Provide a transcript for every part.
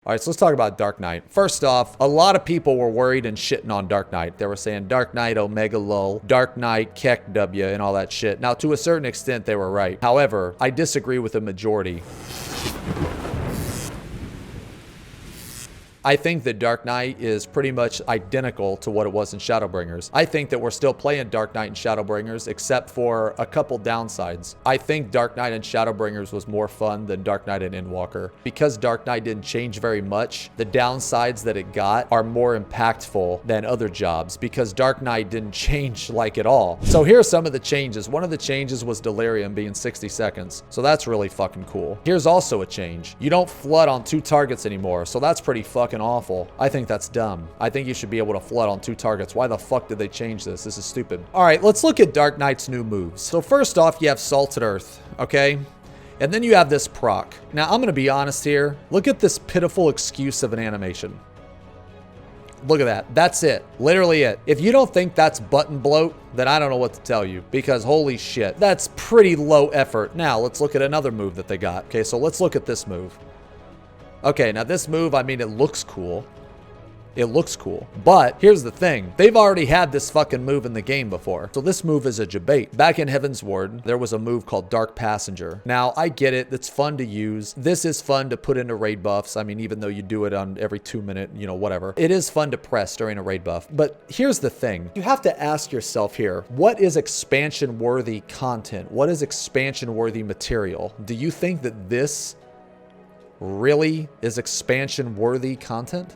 All right, so let's talk about Dark Knight. First off, a lot of people were worried and shitting on Dark Knight. They were saying Dark Knight Omega lol, Dark Knight Kek W, and all that shit. Now, to a certain extent, they were right. However, I disagree with the majority. I think that Dark Knight is pretty much identical to what it was in Shadowbringers. I think that we're still playing Dark Knight and Shadowbringers, except for a couple downsides. I think Dark Knight and Shadowbringers was more fun than Dark Knight and Endwalker. Because Dark Knight didn't change very much, the downsides that it got are more impactful than other jobs, because Dark Knight didn't change like at all. So here are some of the changes. One of the changes was Delirium being 60 seconds. So that's really fucking cool. Here's also a change. You don't flood on 2 targets anymore, so that's pretty fucking awful. I think that's dumb. I think you should be able to flood on 2 targets. Why the fuck did they change this? This is stupid. All right, let's look at Dark Knight's new moves. So first off, you have Salted Earth, okay? And then you have this proc. Now, I'm gonna be honest here. Look at this pitiful excuse of an animation. Look at that. That's it. Literally it. If you don't think that's button bloat, then I don't know what to tell you, because holy shit, that's pretty low effort. Now, let's look at another move that they got. Okay, so let's look at this move. Okay, now this move, I mean, it looks cool. It looks cool. But here's the thing. They've already had this fucking move in the game before. So this move is a debate. Back in Heaven's Ward, there was a move called Dark Passenger. Now, I get it. It's fun to use. This is fun to put into raid buffs. I mean, even though you do it on every 2 minute, you know, whatever. It is fun to press during a raid buff. But here's the thing. You have to ask yourself here, what is expansion-worthy content? What is expansion-worthy material? Do you think that this really is expansion worthy content?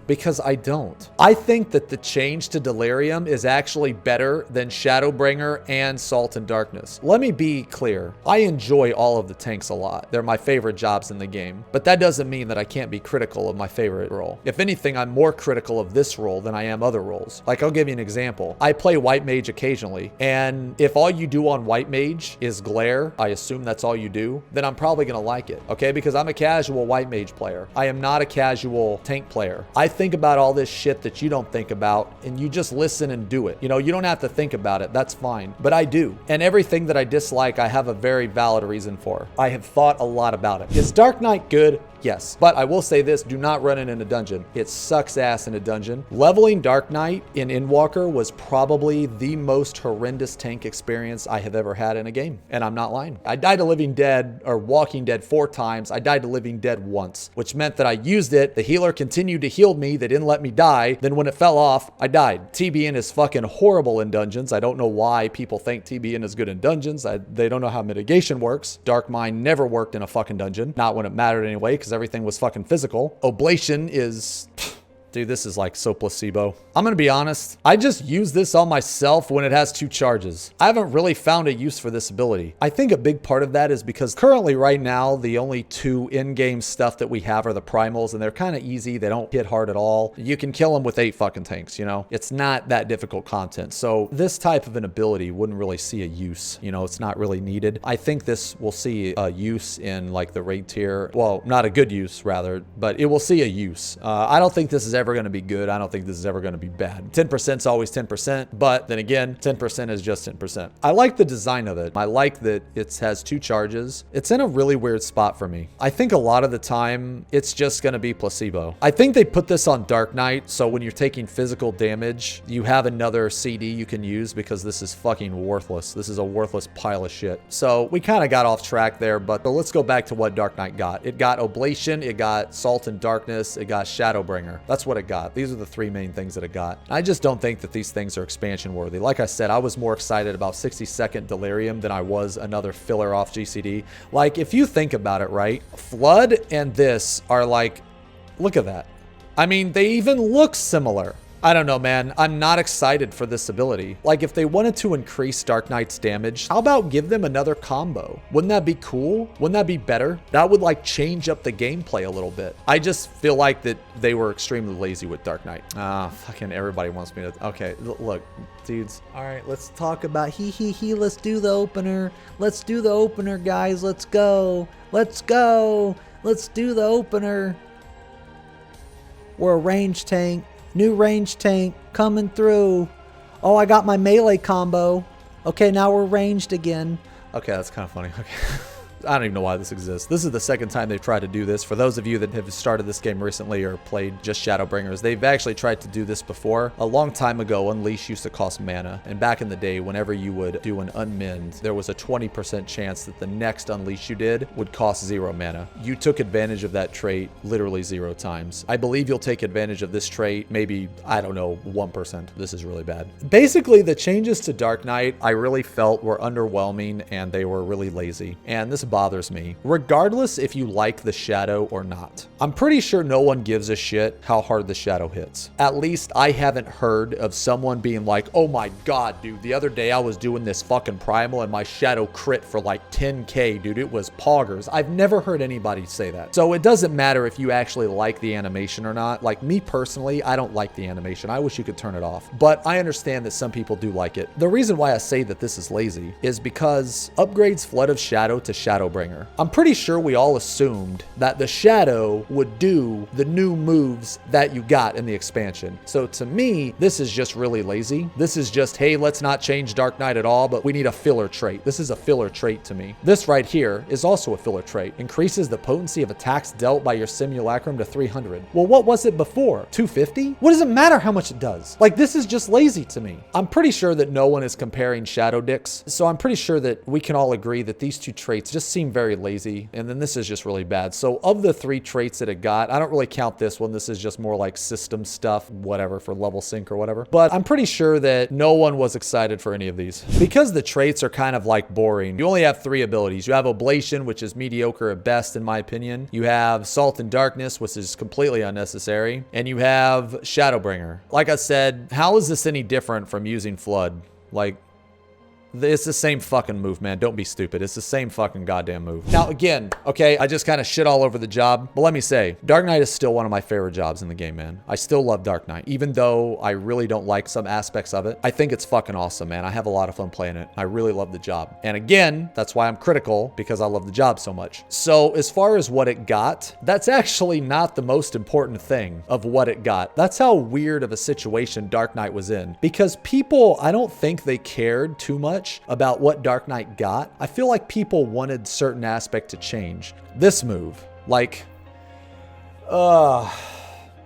Because I don't. I think that the change to Delirium is actually better than Shadowbringer and Salt and Darkness. Let me be clear. I enjoy all of the tanks a lot. They're my favorite jobs in the game. But that doesn't mean that I can't be critical of my favorite role. If anything, I'm more critical of this role than I am other roles. Like, I'll give you an example. I play White Mage occasionally, and if all you do on White Mage is glare, I assume that's all you do, then I'm probably gonna like it, okay? Because I'm a casual White Mage player. I am not a casual tank player. I think about all this shit that you don't think about, and you just listen and do it. You know, you don't have to think about it. That's fine. But I do. And everything that I dislike, I have a very valid reason for. I have thought a lot about it. Is Dark Knight good? Yes. But I will say this, do not run it in a dungeon. It sucks ass in a dungeon. Leveling Dark Knight in Endwalker was probably the most horrendous tank experience I have ever had in a game. And I'm not lying. I died to Living Dead, or Walking Dead 4 times. I died to Living Dead once, which meant that I used it. The healer continued to heal me. They didn't let me die. Then when it fell off, I died. TBN is fucking horrible in dungeons. I don't know why people think TBN is good in dungeons. They don't know how mitigation works. Dark Mind never worked in a fucking dungeon. Not when it mattered anyway, because everything was fucking physical. Oblation is... Dude, this is like so placebo. I'm gonna be honest. I just use this on myself when it has 2 charges. I haven't really found a use for this ability. I think a big part of that is because currently right now, the only 2 in-game stuff that we have are the primals, and they're kind of easy. They don't hit hard at all. You can kill them with 8 fucking tanks, you know? It's not that difficult content. So this type of an ability wouldn't really see a use. You know, it's not really needed. I think this will see a use in like the raid tier. Well, not a good use rather, but it will see a use. I don't think this is ever going to be good. I don't think this is ever going to be bad. 10% is always 10%, but then again, 10% is just 10%. I like the design of it. I like that it has 2 charges. It's in a really weird spot for me. I think a lot of the time, it's just going to be placebo. I think they put this on Dark Knight, so when you're taking physical damage, you have another CD you can use, because this is fucking worthless. This is a worthless pile of shit. So we kind of got off track there, but let's go back to what Dark Knight got. It got Oblation, it got Salt and Darkness, it got Shadowbringer. That's what it got. These are the 3 main things that it got. I just don't think that these things are expansion worthy. Like I said, I was more excited about 60-second Delirium than I was another filler off GCD. Like, if you think about it, right? Flood and this are like, look at that. I mean, they even look similar. I don't know, man. I'm not excited for this ability. Like, if they wanted to increase Dark Knight's damage, how about give them another combo? Wouldn't that be cool? Wouldn't that be better? That would like change up the gameplay a little bit. I just feel like that they were extremely lazy with Dark Knight. Fucking everybody wants me to... Okay, look, dudes. All right, let's talk about let's do the opener. Let's do the opener, guys. Let's go. Let's go. Let's do the opener. We're a range tank. New range tank coming through. Oh, I got my melee combo. Okay, now we're ranged again. Okay, that's kind of funny. Okay. I don't even know why this exists. This is the second time they've tried to do this. For those of you that have started this game recently or played just Shadowbringers, they've actually tried to do this before. A long time ago, Unleash used to cost mana. And back in the day, whenever you would do an unmend, there was a 20% chance that the next Unleash you did would cost 0 mana. You took advantage of that trait literally 0 times. I believe you'll take advantage of this trait maybe, I don't know, 1%. This is really bad. Basically, the changes to Dark Knight I really felt were underwhelming and they were really lazy. And this bothers me, regardless if you like the shadow or not. I'm pretty sure no one gives a shit how hard the shadow hits. At least I haven't heard of someone being like, oh my god, dude, the other day I was doing this fucking primal and my shadow crit for like 10k, dude, it was poggers. I've never heard anybody say that. So it doesn't matter if you actually like the animation or not. Like me personally, I don't like the animation. I wish you could turn it off. But I understand that some people do like it. The reason why I say that this is lazy is because upgrades Flood of Shadow to Shadowbringer. I'm pretty sure we all assumed that the Shadow would do the new moves that you got in the expansion. So to me, this is just really lazy. This is just, hey, let's not change Dark Knight at all, but we need a filler trait. This is a filler trait to me. This right here is also a filler trait. Increases the potency of attacks dealt by your simulacrum to 300. Well, what was it before? 250? What does it matter how much it does? Like, this is just lazy to me. I'm pretty sure that no one is comparing Shadow Dicks, so I'm pretty sure that we can all agree that these two traits just seem very lazy, and then this is just really bad. So of the 3 traits that it got, I don't really count this one. This is just more like system stuff, whatever, for level sync or whatever. But I'm pretty sure that no one was excited for any of these. Because the traits are kind of like boring, you only have 3 abilities. You have Oblation, which is mediocre at best in my opinion. You have Salt and Darkness, which is completely unnecessary. And you have Shadowbringer. Like I said, how is this any different from using Flood? Like, it's the same fucking move, man. Don't be stupid. It's the same fucking goddamn move. Now, again, okay, I just kind of shit all over the job. But let me say, Dark Knight is still one of my favorite jobs in the game, man. I still love Dark Knight. Even though I really don't like some aspects of it, I think it's fucking awesome, man. I have a lot of fun playing it. I really love the job. And again, that's why I'm critical, because I love the job so much. So as far as what it got, that's actually not the most important thing of what it got. That's how weird of a situation Dark Knight was in. Because people, I don't think they cared too much about what Dark Knight got. I feel like people wanted certain aspect to change. This move, like,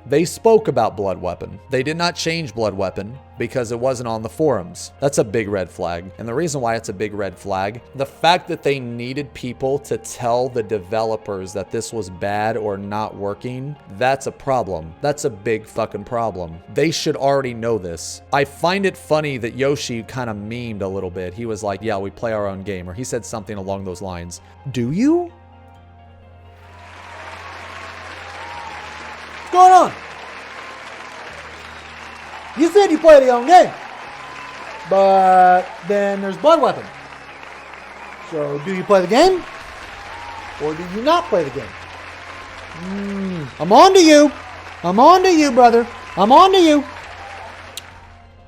they spoke about Blood Weapon. They did not change Blood Weapon because it wasn't on the forums. That's a big red flag. And the reason why it's a big red flag, the fact that they needed people to tell the developers that this was bad or not working, that's a problem. That's a big fucking problem. They should already know this. I find it funny that Yoshi kind of memed a little bit. He was like, yeah, we play our own game, or he said something along those lines. Do you? What's going on? You said you play your own game, but then there's Blood Weapon. So do you play the game, or do you not play the game? I'm on to you. I'm on to you, brother. I'm on to you.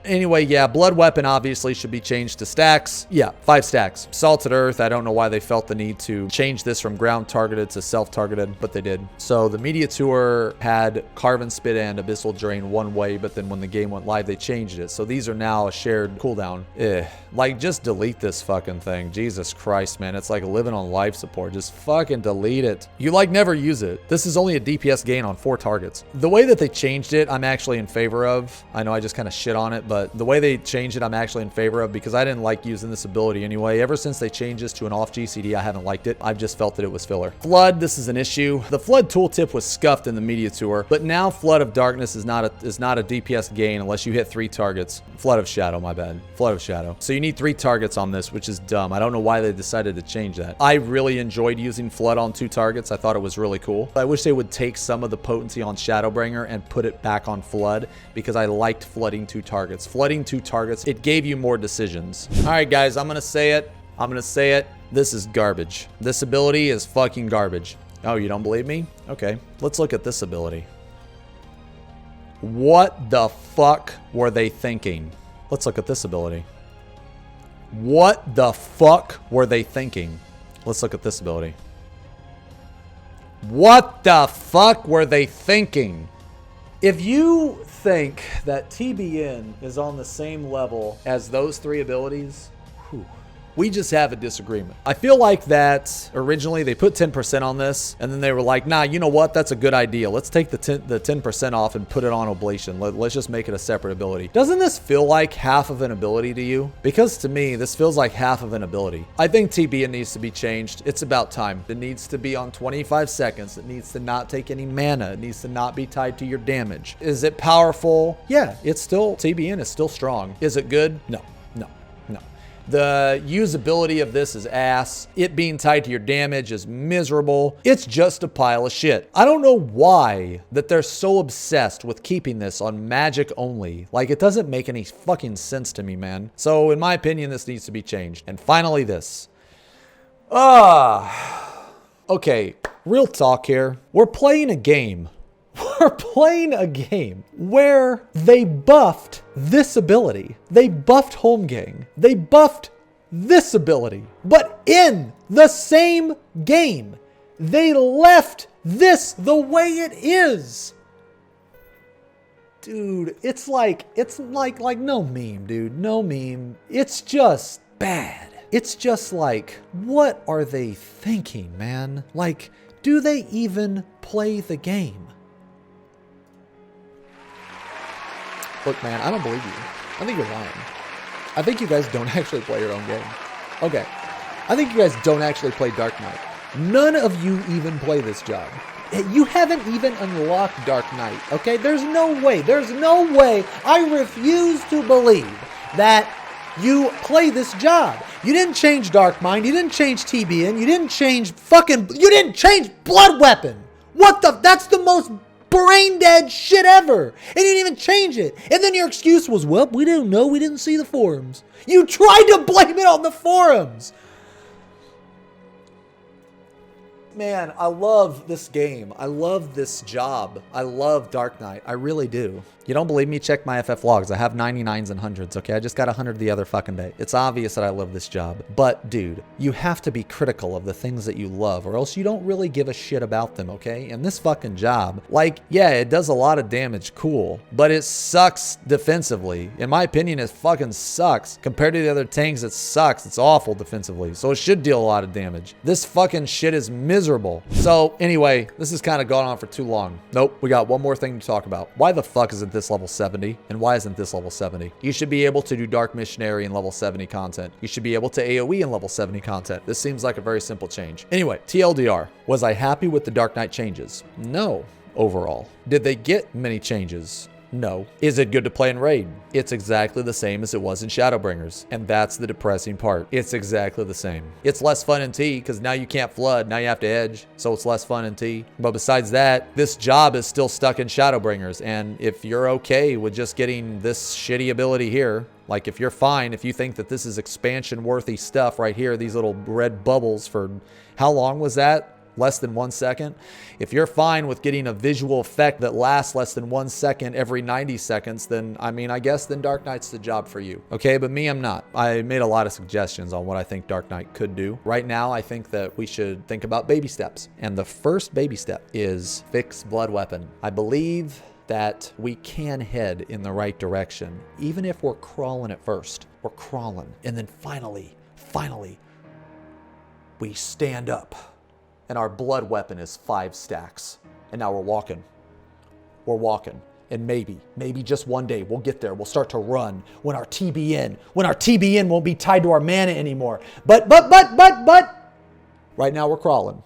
Anyway, yeah, Blood Weapon obviously should be changed to stacks. Yeah, 5 stacks. Salted Earth, I don't know why they felt the need to change this from ground targeted to self-targeted, but they did. So the Media Tour had Carven Spit and Abyssal Drain one way, but then when the game went live, they changed it. So these are now a shared cooldown. Like, just delete this fucking thing. Jesus Christ, man. It's like living on life support. Just fucking delete it. You, like, never use it. This is only a DPS gain on 4 targets. The way that they changed it, I'm actually in favor of. I know I just kind of shit on it, but the way they changed it, I'm actually in favor of, because I didn't like using this ability anyway. Ever since they changed this to an off GCD, I haven't liked it. I've just felt that it was filler. Flood, this is an issue. The Flood tooltip was scuffed in the Media Tour, but now Flood of Darkness is not a DPS gain unless you hit 3 targets. Flood of Shadow, my bad. Flood of Shadow. So you need 3 targets on this, which is dumb. I don't know why they decided to change that. I really enjoyed using Flood on 2 targets. I thought it was really cool. I wish they would take some of the potency on Shadowbringer and put it back on Flood, because I liked flooding 2 targets. Flooding 2 targets, it gave you more decisions. All right, guys, I'm gonna say it. This is garbage. This ability is fucking garbage. Oh, you don't believe me? Okay, let's look at this ability. What the fuck were they thinking? Let's look at this ability. What the fuck were they thinking? Let's look at this ability. What the fuck were they thinking? If you think that TBN is on the same level as those 3 abilities, whew, We just have a disagreement. I feel like that originally they put 10% on this, and then they were like, nah, you know what? That's a good idea. Let's take the 10% off and put it on Oblation. Let's just make it a separate ability. Doesn't this feel like half of an ability to you? Because to me, this feels like half of an ability. I think TBN needs to be changed. It's about time. It needs to be on 25 seconds. It needs to not take any mana. It needs to not be tied to your damage. Is it powerful? Yeah, it's still, TBN is still strong. Is it good? No. The usability of this is ass. It being tied to your damage is miserable. It's just a pile of shit. I don't know why that they're so obsessed with keeping this on magic only. Like, it doesn't make any fucking sense to me, man. So in my opinion, this needs to be changed. And finally this. Okay, real talk here. We're playing a game. We're playing a game where they buffed this ability. They buffed Holmgang. They buffed this ability. But in the same game, they left this the way it is. Dude, it's like no meme, dude. No meme. It's just bad. It's just like, what are they thinking, man? Like, do they even play the game? Look, man, I don't believe you. I think you're lying. I think you guys don't actually play your own game. Okay. I think you guys don't actually play Dark Knight. None of you even play this job. You haven't even unlocked Dark Knight, okay? There's no way. There's no way. I refuse to believe that you play this job. You didn't change Dark Mind. You didn't change TBN. You didn't change you didn't change Blood Weapon. What the? That's the most brain dead shit ever. And you didn't even change it. And then your excuse was, well, we didn't know. We didn't see the forums. You tried to blame it on the forums. Man, I love this game. I love this job. I love Dark Knight. I really do. You don't believe me? Check my FF logs. I have 99s and 100s, okay? I just got 100 the other fucking day. It's obvious that I love this job. But, dude, you have to be critical of the things that you love, or else you don't really give a shit about them, okay? And this fucking job, like, yeah, it does a lot of damage, cool. But it sucks defensively. In my opinion, it fucking sucks. Compared to the other tanks, it sucks. It's awful defensively. So it should deal a lot of damage. This fucking shit is miserable. So, anyway, this has kind of gone on for too long. Nope, we got one more thing to talk about. Why the fuck isn't this level 70? And why isn't this level 70? You should be able to do Dark Missionary in level 70 content. You should be able to AoE in level 70 content. This seems like a very simple change. Anyway, TLDR. Was I happy with the Dark Knight changes? No, overall. Did they get many changes? No. Is it good to play in Raid? It's exactly the same as it was in Shadowbringers. And that's the depressing part. It's exactly the same. It's less fun in T because now you can't flood. Now you have to edge. So it's less fun in T. But besides that, this job is still stuck in Shadowbringers. And if you're okay with just getting this shitty ability here, like if you're fine, if you think that this is expansion worthy stuff right here, these little red bubbles for how long was that? Less than 1 second. If you're fine with getting a visual effect that lasts less than 1 second every 90 seconds, then I mean, I guess then Dark Knight's the job for you. Okay, but me, I'm not. I made a lot of suggestions on what I think Dark Knight could do. Right now, I think that we should think about baby steps. And the first baby step is fix Blood Weapon. I believe that we can head in the right direction, even if we're crawling at first. We're crawling. And then finally, we stand up. And our Blood Weapon is 5 stacks. And now we're walking. We're walking. And maybe just one day we'll get there. We'll start to run when our TBN won't be tied to our mana anymore. But right now we're crawling.